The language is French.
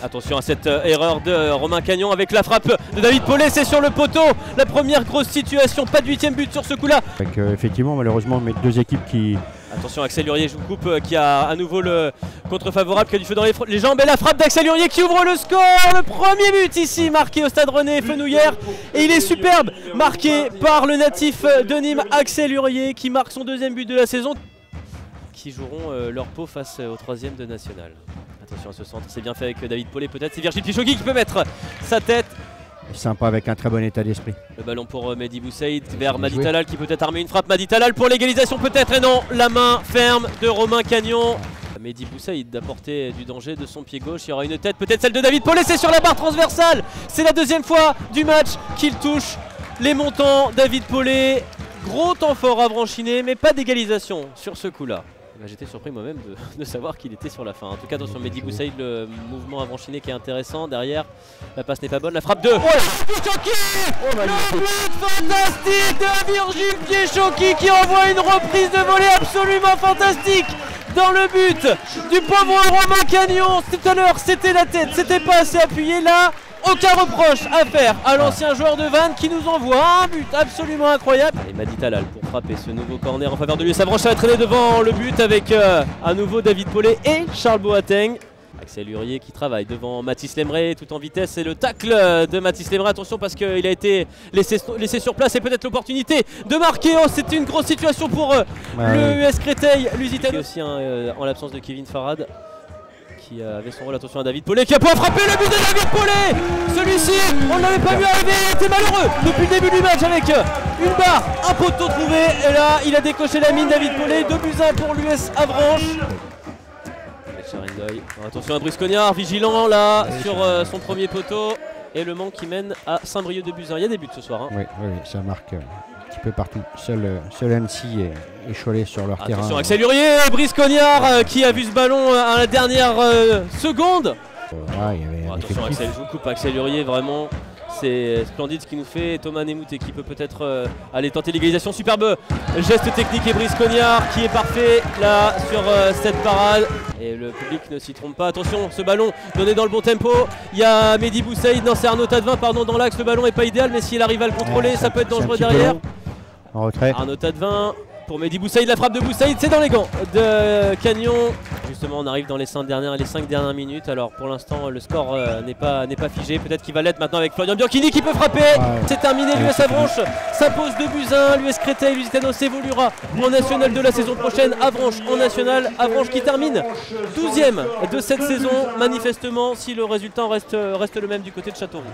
Attention à cette erreur de Romain Cagnon avec la frappe de David Paulet, c'est sur le poteau. La première grosse situation, pas de 8e but sur ce coup-là. Effectivement, malheureusement, mais deux équipes qui... Attention Axel Lurier, je vous coupe, qui a à nouveau le contre-favorable, qui a du feu dans les jambes. Et la frappe d'Axel Lurier qui ouvre le score. Le premier but ici, marqué au Stade René Fenouillère. Et il est superbe, marqué par le natif de Nîmes, Axel Lurier, qui marque son 2e but de la saison. Qui joueront leur pot face au 3e de National. Attention à ce centre, c'est bien fait avec David Paulet peut-être. C'est Virgile Pichogui qui peut mettre sa tête. Sympa avec un très bon état d'esprit. Le ballon pour Mehdi Boussaïd vers Madi Talal qui peut-être armer une frappe. Madi Talal pour l'égalisation peut-être, et non, la main ferme de Romain Cagnon. Mehdi Boussaïd d'apporter du danger de son pied gauche. Il y aura une tête, peut-être celle de David Paulet, c'est sur la barre transversale. C'est la 2e fois du match qu'il touche les montants. David Paulet, gros temps fort à Avranchiné, mais pas d'égalisation sur ce coup-là. J'étais surpris moi-même de savoir qu'il était sur la fin. En tout cas, attention, Mehdi Boussaïd, le mouvement Avranchiné qui est intéressant. Derrière, la passe n'est pas bonne. La frappe de Pichogui, le but fantastique de Virgile Pichogui qui envoie une reprise de volée absolument fantastique dans le but du pauvre Romain Cagnon. Tout à l'heure, c'était la tête, c'était pas assez appuyé. Là, aucun reproche à faire à l'ancien joueur de Vannes qui nous envoie un but absolument incroyable. Et Madi Talal pour frapper ce nouveau corner en faveur de l'US Avranches. Ça va traîner devant le but avec à nouveau David Paulet et Charles Boateng. Axel Lurier qui travaille devant Mathis Lemray tout en vitesse, et le tacle de Mathis Lemray. Attention parce qu'il a été laissé sur place, et peut-être l'opportunité de marquer. Oh, c'était une grosse situation pour le US Créteil Lusitano. Aussi en l'absence de Kevin Farad qui avait son rôle. Attention à David Paulet qui a pu frapper le but de David Paulet. Celui-ci, on ne l'avait pas vu arriver, il était malheureux depuis le début du match avec une barre, un poteau trouvé, et là il a décoché la mine. David Paulet, 2-1 pour l'US Avranches. Attention à Brice Cognard, vigilant là sur son premier poteau, et le Mans qui mène à Saint-Brieuc 2-1. Il y a des buts ce soir. Hein. Oui, ça marque un petit peu partout. Seul Annecy et Cholet sur leur terrain. Attention Axel Lurier, Brice Cognard qui a vu ce ballon à la dernière seconde. Attention Axel, je vous coupe. Axel Lurier, vraiment c'est splendide ce qu'il nous fait. Thomas Nemouté qui peut peut-être aller tenter l'égalisation. Superbe geste technique, et Brice Cognard qui est parfait là sur cette parade. Et le public ne s'y trompe pas. Attention, ce ballon donné dans le bon tempo. Il y a Mehdi Boussaïd, non c'est Arnaud Tadevin, pardon, dans l'axe. Le ballon n'est pas idéal, mais s'il arrive à le contrôler, ça peut être dangereux derrière. En retrait. Arnaud Tadevin pour Mehdi Boussaïd, la frappe de Boussaïd, c'est dans les gants de Cagnon. Justement, on arrive dans les 5 dernières minutes. Alors pour l'instant, le score n'est pas figé. Peut-être qu'il va l'être maintenant avec Florian Bianchini qui peut frapper. C'est terminé, l'US Avranches s'impose 2-1. L'US Créteil Lusitano s'évoluera en national de la saison prochaine. Avranches en national. Avranches qui termine 12e de cette saison. Manifestement, si le résultat reste le même du côté de Châteauroux.